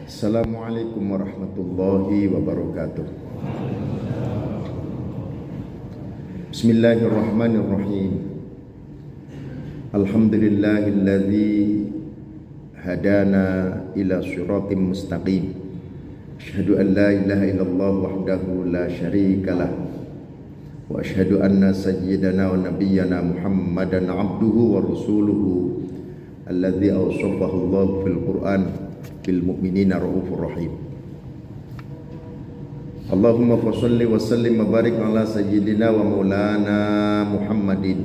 Assalamualaikum warahmatullahi wabarakatuh. Bismillahirrahmanirrahim. Alhamdulillahilladzi hadana ila siratim mustaqim. Asyhadu an la ilaha illallah wahdahu la syarikalah. Wa asyhadu anna sayyidana wa nabiyyana Muhammadan abduhu wa rasuluhu alladzi awsafahu Allah fil Qur'an bil mu'minina raufur rahim. Allahumma shalli wa sallim wa barik ala sayyidina wa maulana Muhammadin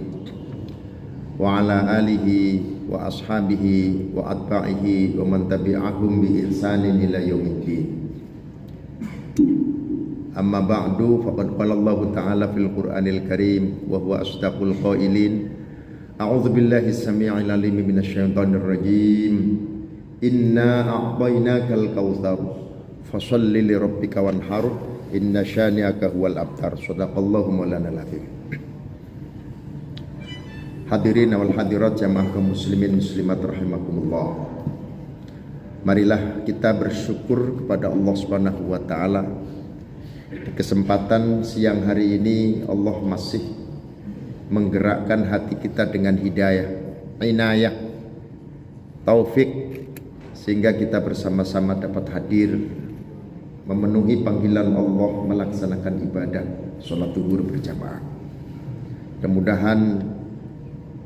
wa ala alihi wa ashabihi wa atba'ihi wa man tabi'ahum bi ihsanin ila yaumiddin. Amma ba'du, faqad qala Allah ta'ala fil Qur'anil Karim wa huwa asdaqul qailin. A'udzu billahi as-sami'il 'alim minasyaitonir rajim. Inna a'tainakal kautsar fasholli li rabbika wanhar inna syani'aka huwal abtar. Shadaqallahu maulana al-azim. Hadirin wal hadirat jamaah kaum muslimin muslimat rahimakumullah. Marilah kita bersyukur kepada Allah Subhanahu wa taala. Di kesempatan siang hari ini Allah masih menggerakkan hati kita dengan hidayah, inayah, taufik, sehingga kita bersama-sama dapat hadir memenuhi panggilan Allah melaksanakan ibadah sholat zuhur berjamaah. Mudah-mudahan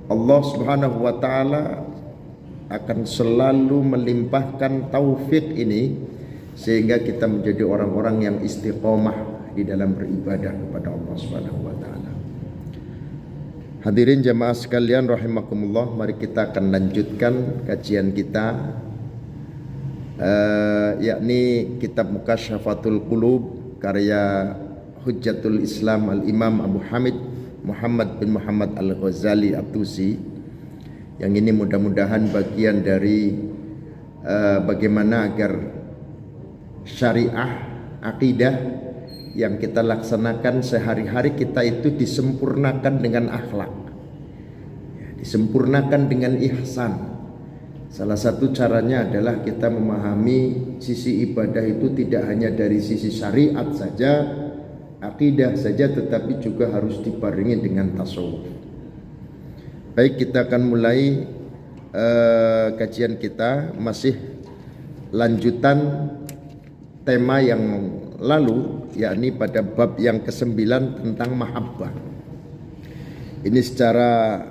Allah Subhanahu wa taala akan selalu melimpahkan taufik ini sehingga kita menjadi orang-orang yang istiqomah di dalam beribadah kepada Allah Subhanahu wa taala. Hadirin jamaah sekalian rahimakumullah, mari kita akan lanjutkan kajian kita yakni kitab Mukasyfatul Qulub karya Hujjatul Islam Al-Imam Abu Hamid Muhammad bin Muhammad Al-Ghazali At-Tusi. Yang ini mudah-mudahan bagian dari bagaimana agar syariah, akidah yang kita laksanakan sehari-hari kita itu disempurnakan dengan akhlak, disempurnakan dengan ihsan. Salah satu caranya adalah kita memahami sisi ibadah itu tidak hanya dari sisi syariat saja, akidah saja, tetapi juga harus dibarengi dengan tasawuf. Baik, kita akan mulai kajian kita, masih lanjutan tema yang lalu, yakni pada bab yang ke-9 tentang mahabbah. Ini secara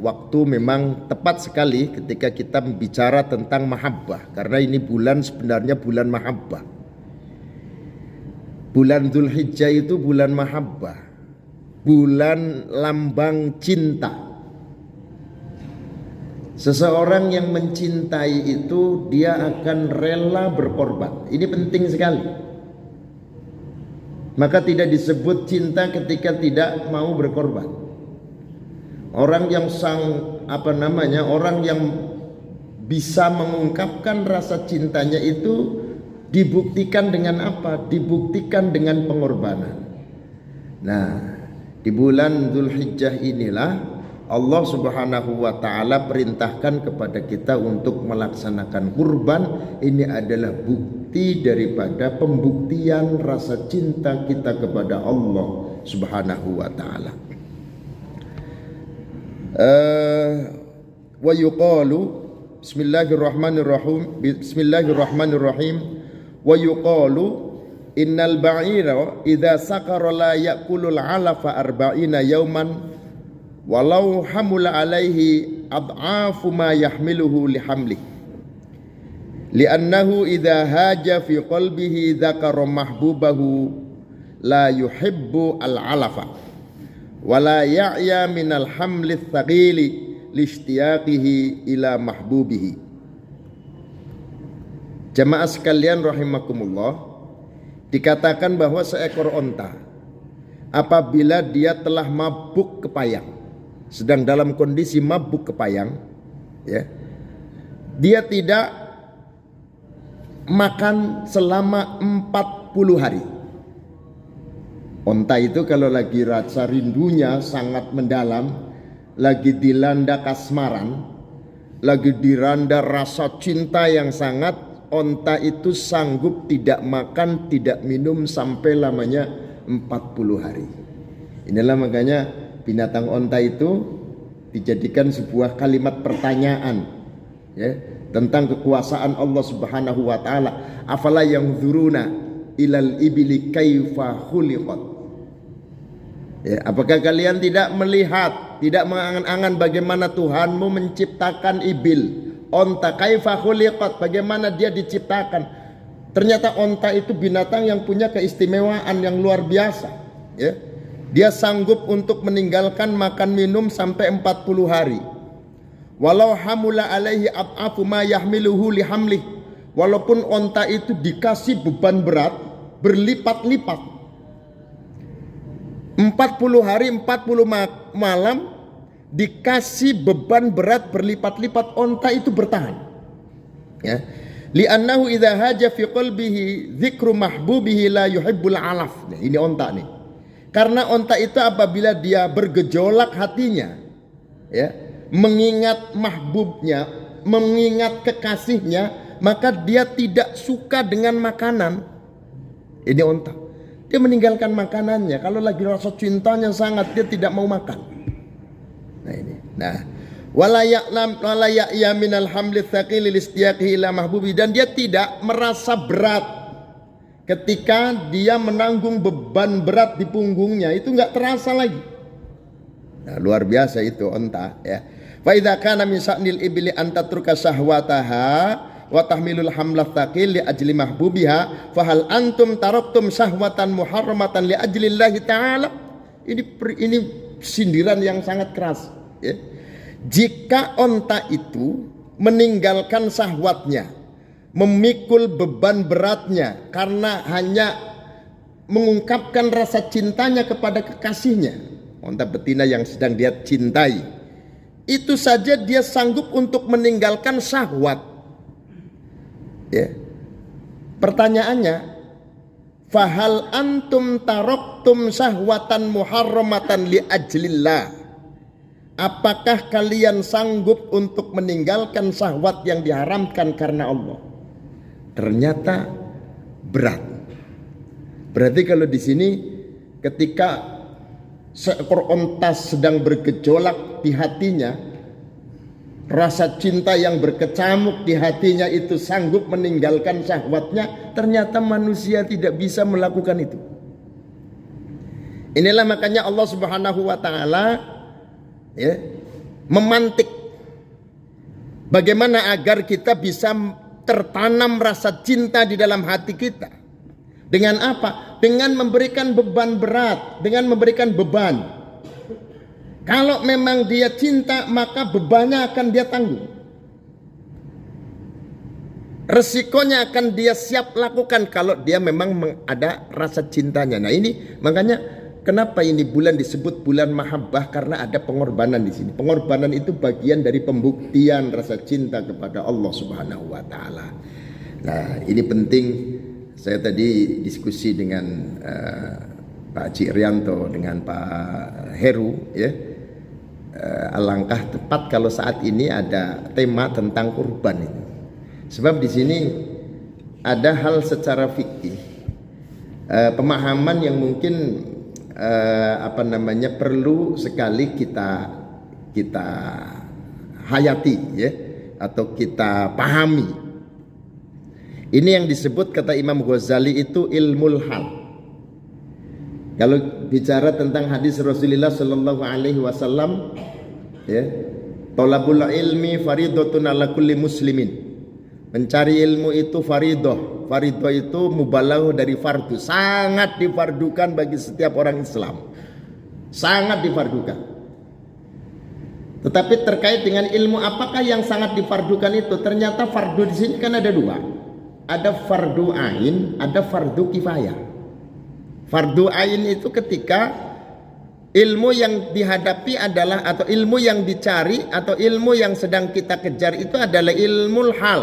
waktu memang tepat sekali ketika kita bicara tentang mahabbah, karena ini bulan sebenarnya bulan mahabbah. Bulan Dzulhijjah itu bulan mahabbah, bulan lambang cinta. Seseorang yang mencintai itu dia akan rela berkorban. Ini penting sekali. Maka tidak disebut cinta ketika tidak mau berkorban. Orang yang orang yang bisa mengungkapkan rasa cintanya itu dibuktikan dengan apa? Dibuktikan dengan pengorbanan. Nah, di bulan Dzulhijjah inilah Allah Subhanahu wa taala perintahkan kepada kita untuk melaksanakan kurban. Ini adalah bukti daripada pembuktian rasa cinta kita kepada Allah Subhanahu wa taala. Wa yuqalu Bismillahirrahmanirrahim. Wa yuqalu innal ba'ira idza sakara la ya'kulul 'alafa arba'ina yawman walau hamula alaihi ad'afu ma yahmiluhu lihamlih li'annahu idha haja fi qalbihi dzakara mahbubahu la yuhibbu al-alafa wa la ya'ya minal hamli tsaqili liishtiyaqihi ila mahbubihi. Jamaah sekalian rahimakumullah, dikatakan bahwa seekor onta apabila dia telah mabuk kepayang, sedang dalam kondisi mabuk kepayang, ya, dia tidak makan selama 40 hari. Onta itu kalau lagi rasa rindunya sangat mendalam, lagi dilanda kasmaran, lagi diranda rasa cinta yang sangat, onta itu sanggup tidak makan, tidak minum sampai lamanya 40 hari. Inilah makanya binatang onta itu dijadikan sebuah kalimat pertanyaan, ya, tentang kekuasaan Allah Subhanahu wa taala. Afala yanzuruna ilal ibili kaifa khuliqat. Ya, apakah kalian tidak melihat, tidak mengangan-angan bagaimana Tuhanmu menciptakan ibil, onta, kaifa khuliqat, bagaimana dia diciptakan. Ternyata onta itu binatang yang punya keistimewaan yang luar biasa, ya. Dia sanggup untuk meninggalkan makan minum sampai 40 hari. Walau hamula alaihi at'afu ma yahmiluhu lihamlih. Walaupun onta itu dikasih beban berat berlipat-lipat, 40 hari 40 malam dikasih beban berat berlipat-lipat, onta itu bertahan, ya. Li'annahu idza haja fi qalbihi dzikru mahbubihi la yuhibbul alaf. Nah, ini onta nih. Karena onta itu apabila dia bergejolak hatinya, ya, mengingat mahbubnya, mengingat kekasihnya, maka dia tidak suka dengan makanan. Ini onta, dia meninggalkan makanannya. Kalau lagi rasa cintanya sangat, dia tidak mau makan. Nah ini, nah, wala ya'ya minal hamli tsaqil listiyaqihi ila mahbubi, dan dia tidak merasa berat ketika dia menanggung beban berat di punggungnya, itu enggak terasa lagi. Nah, luar biasa itu onta, ya. Fa idza kana min sa'nil ibli an tatruka syahwataha wa tahmilul hamla tsaqil li ajli mahbubiha fa hal antum taraktum syahwatan muharramatan li ajlillahi ta'ala. Ini sindiran yang sangat keras, ya. Jika onta itu meninggalkan syahwatnya, memikul beban beratnya karena hanya mengungkapkan rasa cintanya kepada kekasihnya, onta betina yang sedang dia cintai, itu saja dia sanggup untuk meninggalkan syahwat, ya. Pertanyaannya, fahal antum taraktum syahwatan muharramatan li ajlillah. Apakah kalian sanggup untuk meninggalkan syahwat yang diharamkan karena Allah? Ternyata berat. Berarti kalau di sini ketika seekor onta sedang bergejolak di hatinya, rasa cinta yang berkecamuk di hatinya itu sanggup meninggalkan syahwatnya, ternyata manusia tidak bisa melakukan itu. Inilah makanya Allah Subhanahu wa taala, ya, memantik bagaimana agar kita bisa tertanam rasa cinta di dalam hati kita. Dengan apa? Dengan memberikan beban berat, dengan memberikan beban. Kalau memang dia cinta, maka bebannya akan dia tanggung. Resikonya akan dia siap lakukan kalau dia memang ada rasa cintanya. Nah ini makanya kenapa ini bulan disebut bulan mahabbah, karena ada pengorbanan di sini. Pengorbanan itu bagian dari pembuktian rasa cinta kepada Allah Subhanahu wa taala. Nah, ini penting. Saya tadi diskusi dengan Pak Haji Rianto dengan Pak Heru, ya. Alangkah tepat kalau saat ini ada tema tentang kurban ini. Sebab di sini ada hal secara fikih, pemahaman yang mungkin perlu sekali kita hayati, ya, atau kita pahami. Ini yang disebut kata Imam Ghazali itu ilmul hal. Kalau bicara tentang hadis Rasulullah Shallallahu Alaihi Wasallam, ya, tolabul ilmi faridatun ala kulli muslimin. Mencari ilmu itu faridah. Faridah itu mubalaghah dari fardu, sangat difardukan bagi setiap orang Islam, sangat difardukan. Tetapi terkait dengan ilmu, apakah yang sangat difardukan itu? Ternyata fardu di sini kan ada dua, ada fardu ain, ada fardu kifayah. Fardu ain itu ketika ilmu yang dihadapi adalah, atau ilmu yang dicari, atau ilmu yang sedang kita kejar itu adalah ilmul hal.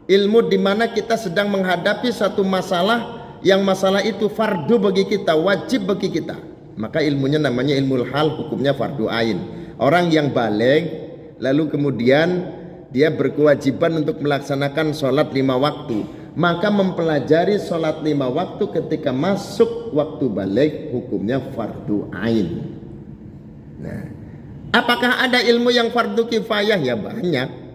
Ilmu di mana kita sedang menghadapi satu masalah, yang masalah itu fardu bagi kita, wajib bagi kita. Maka ilmunya namanya ilmul hal, hukumnya fardu ain. Orang yang baligh lalu kemudian dia berkewajiban untuk melaksanakan sholat 5 waktu, maka mempelajari sholat 5 waktu ketika masuk waktu balik hukumnya fardu ain. Nah, apakah ada ilmu yang fardu kifayah? Ya banyak.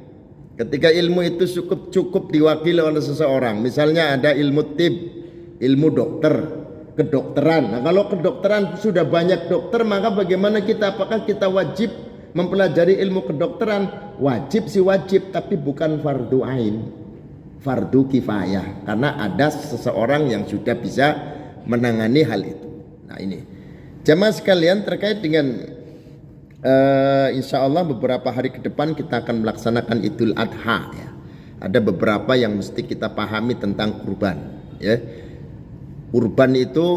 Ketika ilmu itu cukup diwakili oleh seseorang, misalnya ada ilmu tib, ilmu dokter, kedokteran. Nah, kalau kedokteran sudah banyak dokter, maka bagaimana kita? Apakah kita wajib mempelajari ilmu kedokteran? Wajib sih wajib, tapi bukan fardu ain, fardu kifayah, karena ada seseorang yang sudah bisa menangani hal itu. Nah, ini jamaah sekalian, terkait dengan insya Allah beberapa hari ke depan kita akan melaksanakan Idul Adha ya. Ada beberapa yang mesti kita pahami tentang kurban ya. Kurban itu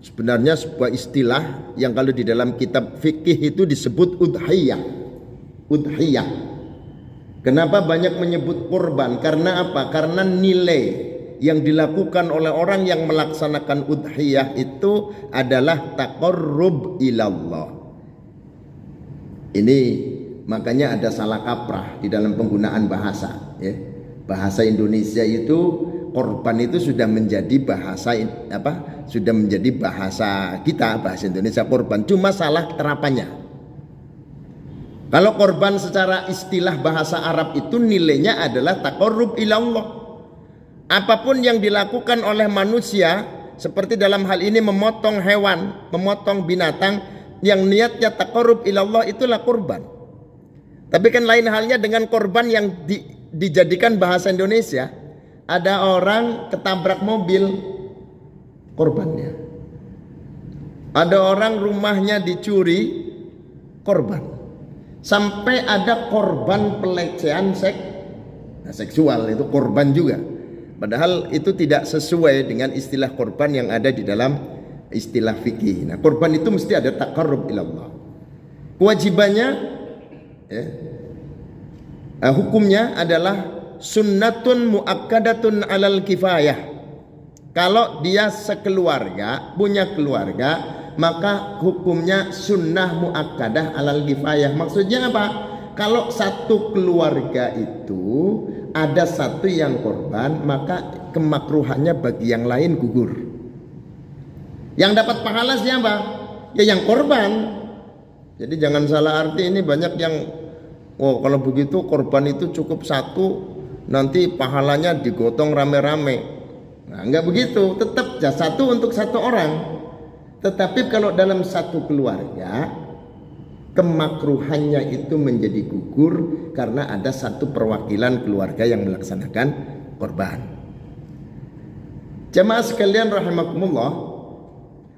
sebenarnya sebuah istilah yang kalau di dalam kitab fikih itu disebut udhiyah. Udhiyah. Kenapa banyak menyebut kurban? Karena apa? Karena nilai yang dilakukan oleh orang yang melaksanakan udhiyah itu adalah taqarrub ilallah. Ini makanya ada salah kaprah di dalam penggunaan bahasa ya. Bahasa Indonesia itu korban itu sudah menjadi bahasa sudah menjadi bahasa kita, bahasa Indonesia korban, cuma salah terapannya. Kalau korban secara istilah bahasa Arab itu nilainya adalah taqarrub ilallah. Apapun yang dilakukan oleh manusia, seperti dalam hal ini memotong hewan, memotong binatang, yang niatnya taqarrub ilallah, itulah kurban. Tapi kan lain halnya dengan korban yang dijadikan bahasa Indonesia. Ada orang ketabrak mobil, korbannya. Ada orang rumahnya dicuri, korban. Sampai ada korban pelecehan seksual, itu korban juga. Padahal itu tidak sesuai dengan istilah korban yang ada di dalam istilah fikih. Nah, korban itu mesti ada taqarrub ilallah. Kewajibannya hukumnya adalah sunnatun muakkadatun alal kifayah. Kalau dia sekeluarga, punya keluarga, maka hukumnya sunnah muakkadah alal kifayah. Maksudnya apa? Kalau satu keluarga itu ada satu yang korban, maka kemakruhannya bagi yang lain gugur. Yang dapat pahala siapa? Ya yang korban. Jadi jangan salah arti, ini banyak yang kalau begitu korban itu cukup satu, nanti pahalanya digotong rame-rame. Nah, enggak begitu, tetap satu untuk satu orang. Tetapi kalau dalam satu keluarga, kemakruhannya itu menjadi gugur karena ada satu perwakilan keluarga yang melaksanakan korban. Jamaah sekalian rahimakumullah,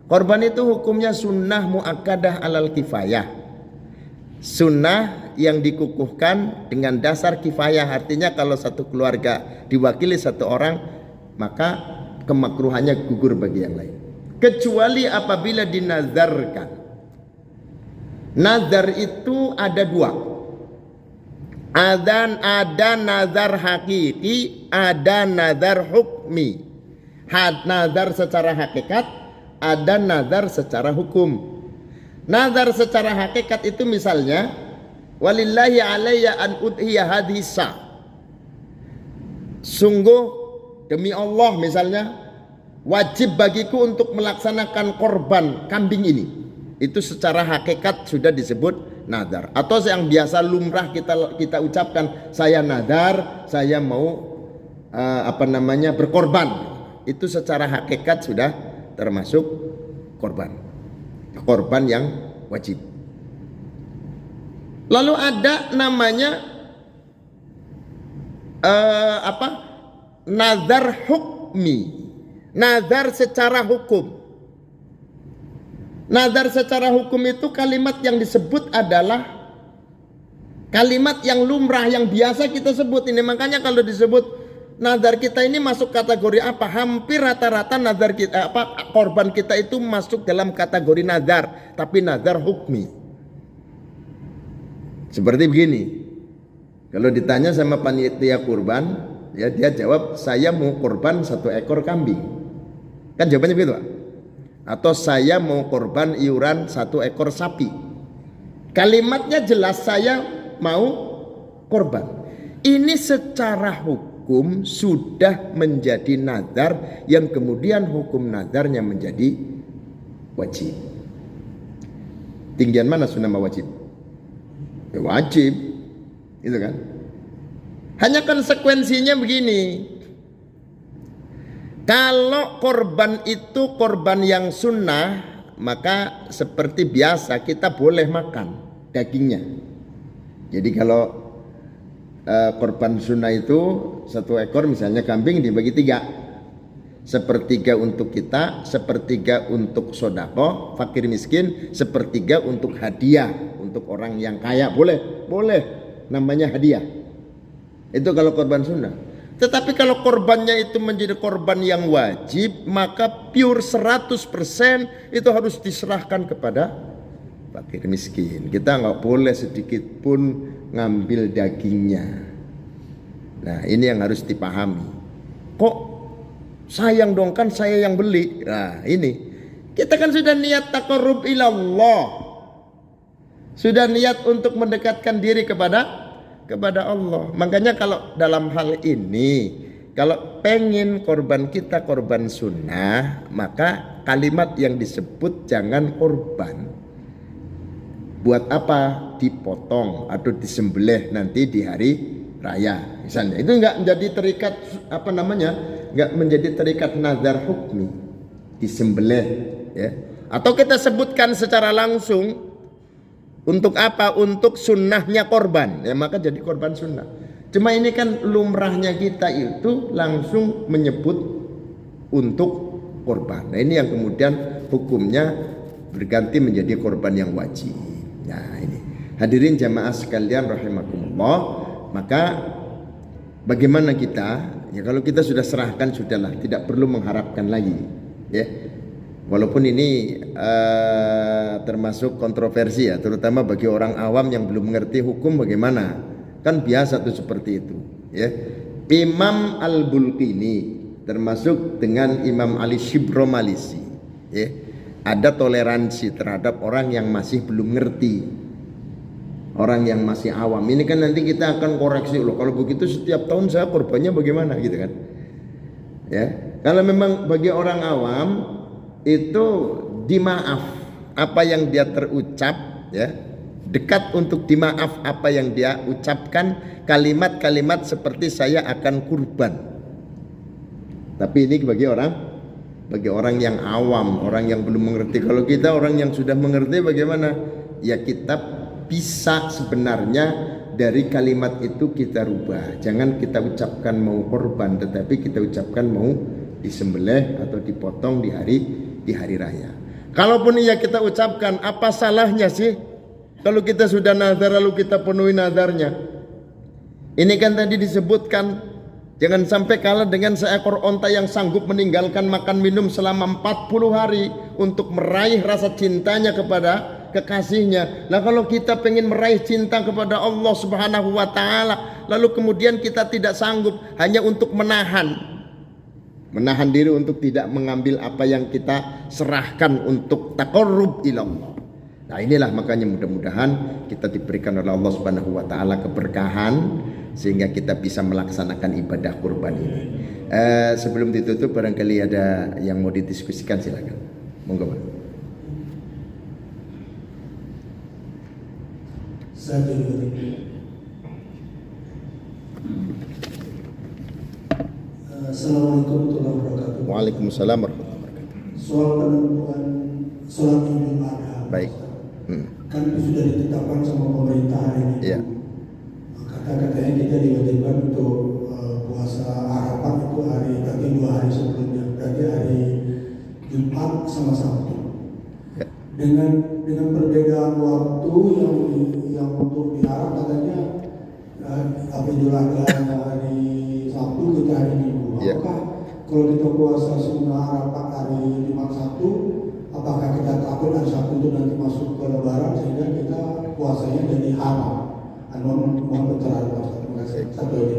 korban itu hukumnya sunnah muakkadah alal kifayah. Sunnah yang dikukuhkan dengan dasar kifayah. Artinya kalau satu keluarga diwakili satu orang, maka kemakruhannya gugur bagi yang lain. Kecuali apabila dinazarkan. Nazar itu ada dua. Ada nazar hakiki, ada nazar hukmi. Nazar secara hakikat, ada nazar secara hukum. Nazar secara hakikat itu misalnya, walillahi alayya an udhiya hadisa. Sungguh demi Allah misalnya, wajib bagiku untuk melaksanakan korban kambing ini. Itu secara hakikat sudah disebut nazar. Atau yang biasa lumrah kita ucapkan, saya nazar, saya mau berkorban. Itu secara hakikat sudah termasuk korban yang wajib. Lalu ada namanya nazar hukmi, nazar secara hukum. Nazar secara hukum itu kalimat yang disebut adalah kalimat yang lumrah, yang biasa kita sebut ini. Makanya kalau disebut nazar kita ini masuk kategori apa? Hampir rata-rata nazar kita korban kita itu masuk dalam kategori nazar, tapi nazar hukmi. Seperti begini. Kalau ditanya sama panitia kurban, ya dia jawab, saya mau kurban 1 ekor kambing. Kan jawabannya begitu, Pak? Atau saya mau korban iuran 1 ekor sapi. Kalimatnya jelas, saya mau korban. ini secara hukum sudah menjadi nazar yang kemudian hukum nazarnya menjadi wajib. Tinggian mana sunnah sama wajib? Ya wajib, itu kan. Hanya konsekuensinya begini. Kalau korban itu korban yang sunnah, maka seperti biasa kita boleh makan dagingnya. Jadi kalau korban sunnah itu satu ekor misalnya kambing dibagi 3. Sepertiga untuk kita, sepertiga untuk sodako, fakir miskin, sepertiga untuk hadiah, untuk orang yang kaya. Boleh, namanya hadiah. Itu kalau korban sunnah. Tetapi kalau korbannya itu menjadi korban yang wajib, maka pure 100% itu harus diserahkan kepada fakir miskin. Kita nggak boleh sedikit pun ngambil dagingnya. Nah, ini yang harus dipahami. Kok sayang dong, kan saya yang beli. Nah ini kita kan sudah niat taqarrub ilallah, sudah niat untuk mendekatkan diri kepada Allah. Makanya kalau dalam hal ini, kalau pengen korban kita korban sunnah, maka kalimat yang disebut jangan korban. Buat apa dipotong atau disembelih nanti di hari raya misalnya, itu nggak menjadi terikat nggak menjadi terikat nazar hukmi, disembelih ya. Atau kita sebutkan secara langsung untuk apa? Untuk sunnahnya korban ya, maka jadi korban sunnah. Cuma ini kan lumrahnya kita itu langsung menyebut untuk korban. Nah ini yang kemudian hukumnya berganti menjadi korban yang wajib. Nah ini hadirin jamaah sekalian rahimakumullah. Maka bagaimana kita? Ya kalau kita sudah serahkan sudahlah, tidak perlu mengharapkan lagi. Ya, walaupun ini termasuk kontroversi ya, terutama bagi orang awam yang belum mengerti hukum bagaimana. Kan biasa tuh seperti itu. Ya, Imam Al-Bulqini termasuk dengan Imam Ali Shibro Malisi. Ya, ada toleransi terhadap orang yang masih belum ngerti. Orang yang masih awam ini kan nanti kita akan koreksi loh. Kalau begitu setiap tahun saya korbannya bagaimana gitu kan? Ya, kalau memang bagi orang awam itu dimaaf apa yang dia terucap, ya dekat untuk dimaaf apa yang dia ucapkan, kalimat-kalimat seperti saya akan kurban. Tapi ini bagi orang yang awam, orang yang belum mengerti. Kalau kita orang yang sudah mengerti bagaimana? Ya kita bisa sebenarnya dari kalimat itu kita rubah. Jangan kita ucapkan mau korban, tetapi kita ucapkan mau disembelih atau dipotong di hari raya. Kalaupun iya kita ucapkan, apa salahnya sih kalau kita sudah nazar lalu kita penuhi nazarnya? Ini kan tadi disebutkan jangan sampai kalah dengan seekor onta yang sanggup meninggalkan makan minum selama 40 hari untuk meraih rasa cintanya kepada kekasihnya. Nah kalau kita pengen meraih cinta kepada Allah Subhanahu wa ta'ala, lalu kemudian kita tidak sanggup hanya untuk menahan diri untuk tidak mengambil apa yang kita serahkan untuk taqarrub ilallah. Nah inilah makanya mudah-mudahan kita diberikan oleh Allah Subhanahu wa ta'ala keberkahan sehingga kita bisa melaksanakan ibadah kurban ini. Sebelum ditutup barangkali ada yang mau didiskusikan, silakan. Monggo Pak. Assalamualaikum warahmatullahi wabarakatuh. Waalaikumsalam warahmatullahi wabarakatuh. Soal penentuan sholat Idul Adha. Baik. Kan itu sudah ditetapkan sama pemerintah hari ini. Iya. Katanya kita diwajibkan untuk puasa Arafah itu tapi 2 hari sebelumnya. Berarti hari Jumat sama Sabtu. Ya. Dengan perbedaan waktu yang untuk di Arab katanya Idul Adha hari Sabtu, kita hari Minggu. Ya. Apakah kalau kita puasa sunnah Arafah hari Jumat Sabtu, apakah kita takut hari Sabtu itu nanti masuk ke Lebaran sehingga kita puasanya jadi haram? Mohon pencerahan Pak. Terima kasih. Satu ini.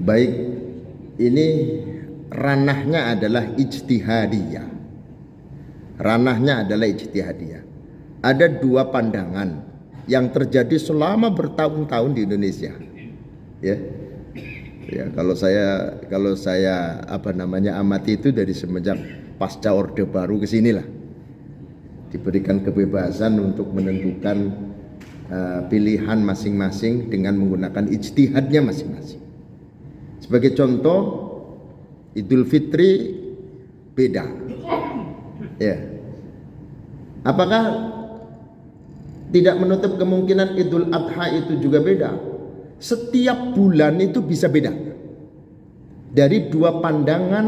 Baik, ini ranahnya adalah ijtihadiyah. Ada 2 pandangan yang terjadi selama bertahun-tahun di Indonesia. Ya. Ya, kalau saya amati itu dari semenjak pasca Orde Baru ke sinilah diberikan kebebasan untuk menentukan pilihan masing-masing dengan menggunakan ijtihadnya masing-masing. Sebagai contoh, Idul Fitri beda. Ya. Apakah tidak menutup kemungkinan Idul Adha itu juga beda? Setiap bulan itu bisa beda. Dari dua pandangan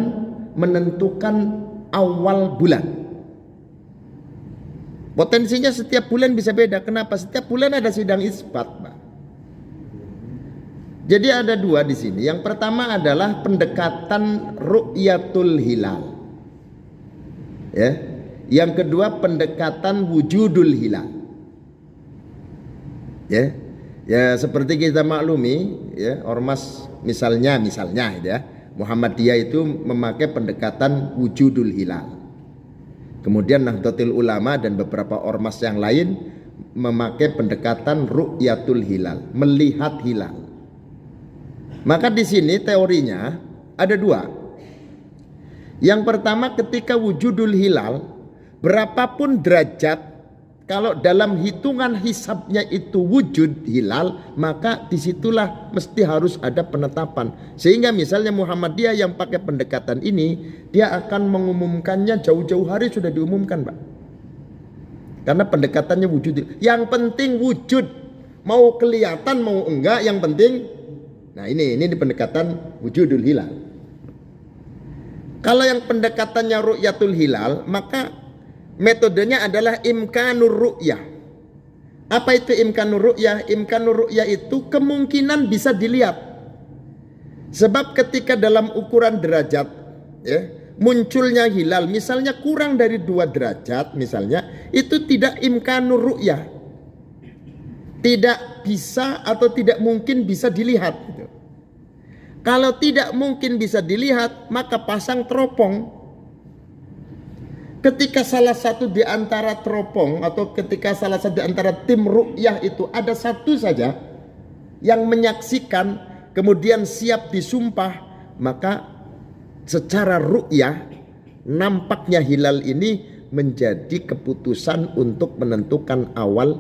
menentukan awal bulan. Potensinya setiap bulan bisa beda. Kenapa? Setiap bulan ada sidang isbat, Pak. Jadi ada dua di sini. Yang pertama adalah pendekatan ru'yatul hilal. Ya. Yang kedua pendekatan wujudul hilal. Ya. Ya seperti kita maklumi ya, ormas misalnya ya, Muhammadiyah itu memakai pendekatan wujudul hilal. Kemudian Nahdlatul Ulama dan beberapa ormas yang lain memakai pendekatan ru'yatul hilal, melihat hilal. Maka di sini teorinya ada dua. Yang pertama, ketika wujudul hilal, berapapun derajat, kalau dalam hitungan hisabnya itu wujud hilal, maka disitulah mesti harus ada penetapan. Sehingga misalnya Muhammadiyah yang pakai pendekatan ini, dia akan mengumumkannya jauh-jauh hari sudah diumumkan, Pak. Karena pendekatannya wujud. Yang penting wujud, mau kelihatan mau enggak, yang penting. Nah ini pendekatan wujudul hilal. Kalau yang pendekatannya ru'yatul hilal, maka metodenya adalah imkanur ru'yah. Apa itu imkanur ru'yah? Imkanur ru'yah itu kemungkinan bisa dilihat. Sebab ketika dalam ukuran derajat ya, munculnya hilal misalnya kurang dari 2 derajat misalnya, itu tidak imkanur ru'yah. Tidak bisa atau tidak mungkin bisa dilihat gitu. Kalau tidak mungkin bisa dilihat, maka pasang teropong. Ketika salah satu di antara teropong atau ketika salah satu di antara tim ru'yah itu ada satu saja yang menyaksikan kemudian siap disumpah, maka secara ru'yah nampaknya hilal ini menjadi keputusan untuk menentukan awal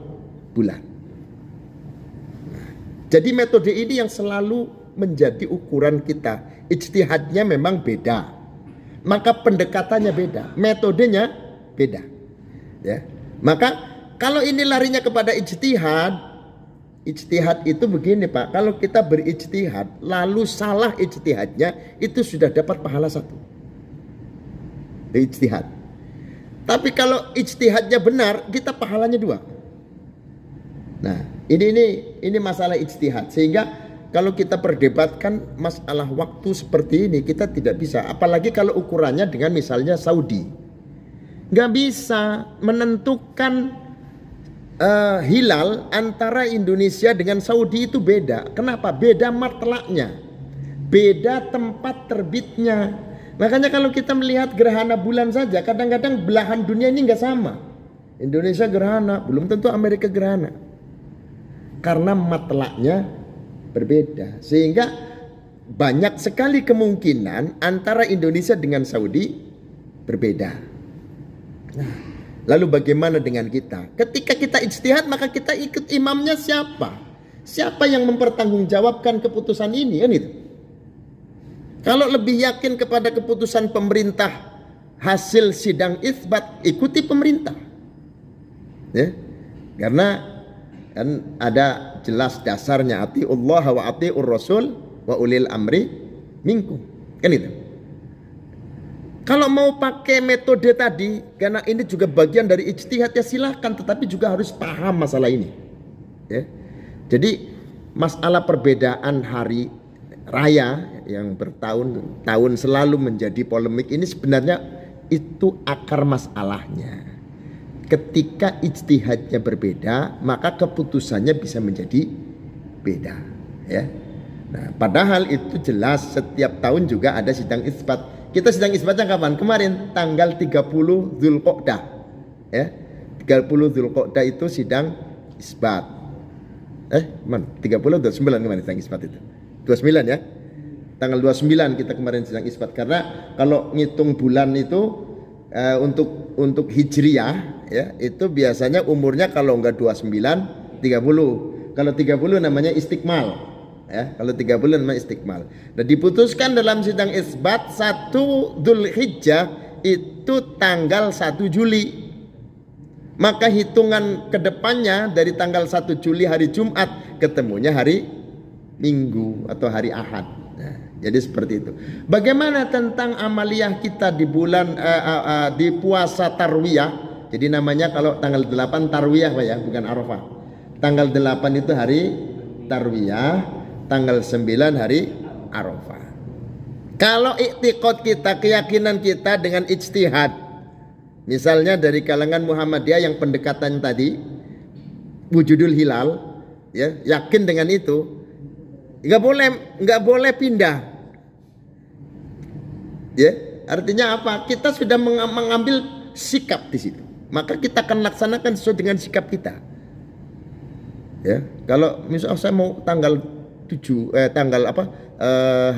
bulan. Jadi metode ini yang selalu menjadi ukuran kita. Ijtihadnya memang beda, maka pendekatannya beda, metodenya beda. Ya. Maka kalau ini larinya kepada ijtihad itu begini, Pak. Kalau kita berijtihad lalu salah ijtihadnya, itu sudah dapat pahala 1. Ijtihad. Tapi kalau ijtihadnya benar, kita pahalanya 2. Nah, ini masalah ijtihad. Sehingga kalau kita perdebatkan masalah waktu seperti ini, kita tidak bisa. Apalagi kalau ukurannya dengan misalnya Saudi. Nggak bisa menentukan hilal antara Indonesia dengan Saudi itu beda. Kenapa? Beda matlaknya, beda tempat terbitnya. Makanya kalau kita melihat gerhana bulan saja, kadang-kadang belahan dunia ini nggak sama. Indonesia gerhana, belum tentu Amerika gerhana. Karena matlaknya berbeda, sehingga banyak sekali kemungkinan antara Indonesia dengan Saudi berbeda. Nah, lalu bagaimana dengan kita? Ketika kita ijtihad, maka kita ikut imamnya siapa? Siapa yang mempertanggungjawabkan keputusan ini, kan itu? Kalau lebih yakin kepada keputusan pemerintah hasil sidang itsbat, ikuti pemerintah. Ya, karena kan ada jelas dasarnya, atiullah wa atiur rasul wa ulil amri minkum, kan itu. Kalau mau pakai metode tadi, karena ini juga bagian dari ijtihad, ya silahkan, tetapi juga harus paham masalah ini ya. Jadi masalah perbedaan hari raya yang bertahun-tahun selalu menjadi polemik ini, sebenarnya itu akar masalahnya. Ketika ijtihadnya berbeda, maka keputusannya bisa menjadi beda ya. Nah, padahal itu jelas setiap tahun juga ada sidang itsbat. Kita sidang itsbatnya kapan? Kemarin tanggal 30 Dzulqa'dah ya. 30 Dzulqa'dah itu sidang itsbat. 30 atau 9 kemarin sidang itsbat itu. 29 ya. Tanggal 29 kita kemarin sedang isbat, karena kalau ngitung bulan itu untuk hijriyah ya, itu biasanya umurnya kalau enggak 29 30. Kalau 30 namanya istikmal ya. Kalau 30 namanya istikmal. Dan diputuskan dalam sidang isbat 1 Dzulhijjah itu tanggal 1 Juli. Maka hitungan kedepannya dari tanggal 1 Juli hari Jumat ketemunya hari Minggu atau hari Ahad. Nah, jadi seperti itu. Bagaimana tentang amaliyah kita di bulan di puasa Tarwiyah? Jadi namanya kalau tanggal 8 Tarwiyah Pak ya, bukan Arafah. Tanggal 8 itu hari Tarwiyah, tanggal 9 hari Arafah. Kalau i'tiqad kita, keyakinan kita dengan ijtihad, misalnya dari kalangan Muhammadiyah yang pendekatan tadi wujudul hilal ya, yakin dengan itu, nggak boleh pindah ya. Artinya apa? Kita sudah mengambil sikap di situ, maka kita akan laksanakan sesuai dengan sikap kita ya. Kalau misal saya mau tanggal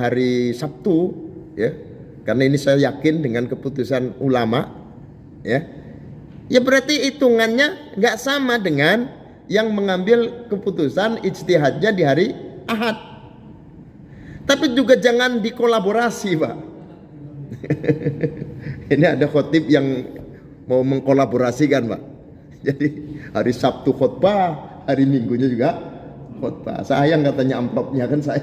hari Sabtu ya, karena ini saya yakin dengan keputusan ulama ya berarti hitungannya nggak sama dengan yang mengambil keputusan ijtihadnya di hari Ahad. Tapi juga jangan dikolaborasi Pak. Ini ada khotib yang mau mengkolaborasikan Pak. Jadi hari Sabtu khotbah, hari Minggunya juga khotbah. Sayang katanya amplopnya kan saya.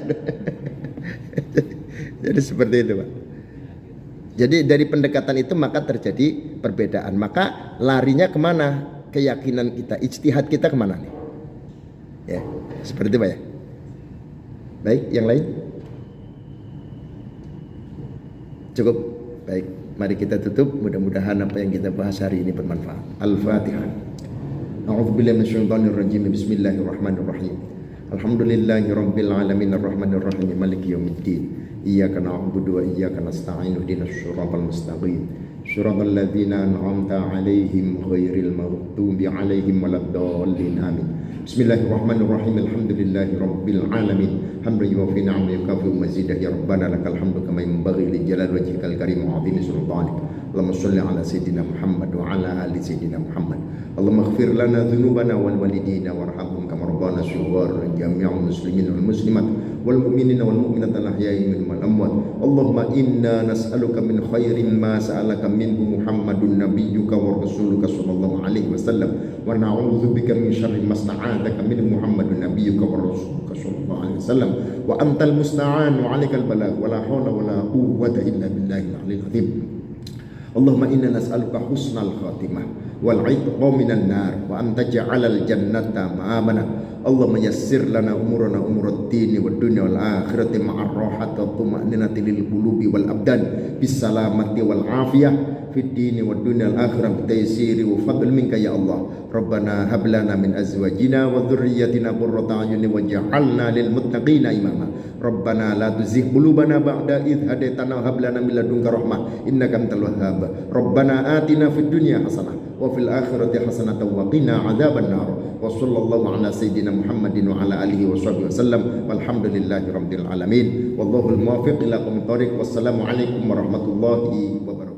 Jadi seperti itu Pak. Jadi dari pendekatan itu maka terjadi perbedaan. Maka larinya kemana? Keyakinan kita, ijtihad kita kemana nih? Ya, seperti itu Pak ya. Baik, yang lain? Cukup. Baik, mari kita tutup. Mudah-mudahan apa yang kita bahas hari ini bermanfaat. Al-Fatihah. A'udzubillahi minasyaitonirrajim. Bismillahirrahmanirrahim. Alhamdulillahi rabbil alamin arrahmanir rahim maliki yaumiddin. Iyyaka na'budu wa iyyaka nasta'in ihdinas siratal mustaqim. Siratal ladzina an'amta 'alaihim ghairil maghdubi 'alaihim waladdallin. Amin. Bismillahirrahmanirrahim. Alhamdulillahi rabbil alamin. Hamdan yuwaffi ni'amahu yukafi'u mazidah. Ya Rabbana lakal hamdu kama yanbaghi li jalali wajhikal karim wa 'azimi sultanik. Allahumma shalli ala sayyidina Muhammad wa ala ali sayyidina Muhammad. Allahumma ighfir lana dhunubana wal walidina warhamhum kama rabbana shighar. Jami'al muslimin wal muslimat wal mu'minina wal mu'minat al ahya'i minhum wal amwat. Allahumma inna nas'aluka min khairin ma sa'alaka minhu Muhammadun nabiyyuka wa rasuluka sallallahu alaihi wasallam, wa na'udzubika min syarri ma sta'adzaka minhu Muhammadun nabiyyuka wa rasuluka sallallahu alaihi wasallam, wa antal musta'an wa 'alaikal balagh wa la haula wa la quwwata illa billahil 'aliyyil 'azim. Allahumma inna nas'aluka husnal khatimah wal 'itqa minan nar wa an taj'alal jannata ma'amana. Allahumma yassir lana umurana umurat dini wad dunya wal akhirati ma'ar rahati wa tuma'ninati lil qulubi wal abdan bis salamati wal afiyah fid dini wad dunya al akhirah bi taysiri wa fadl minka ya Allah. Rabbana hab lana min azwajina wa dhurriyyatina qurrata a'yunin waj'alna lil muttaqina imama. Rabbana la tuzigh qulubana ba'da idh hadaitana wa hab lana min ladunka rahmah innaka antal wahhab. Rabbana atina fid dunya hasanah wa fil akhirati hasanatan wa qina adzaban nar. Wa sallallahu ala sayyidina Muhammadin wa ala alihi wa sahbihi wasallam walhamdulillahi rabbil alamin. Wallahul muwaffiq ila aqwamit thoriq. Wassalamu alaikum warahmatullahi wabarakatuh.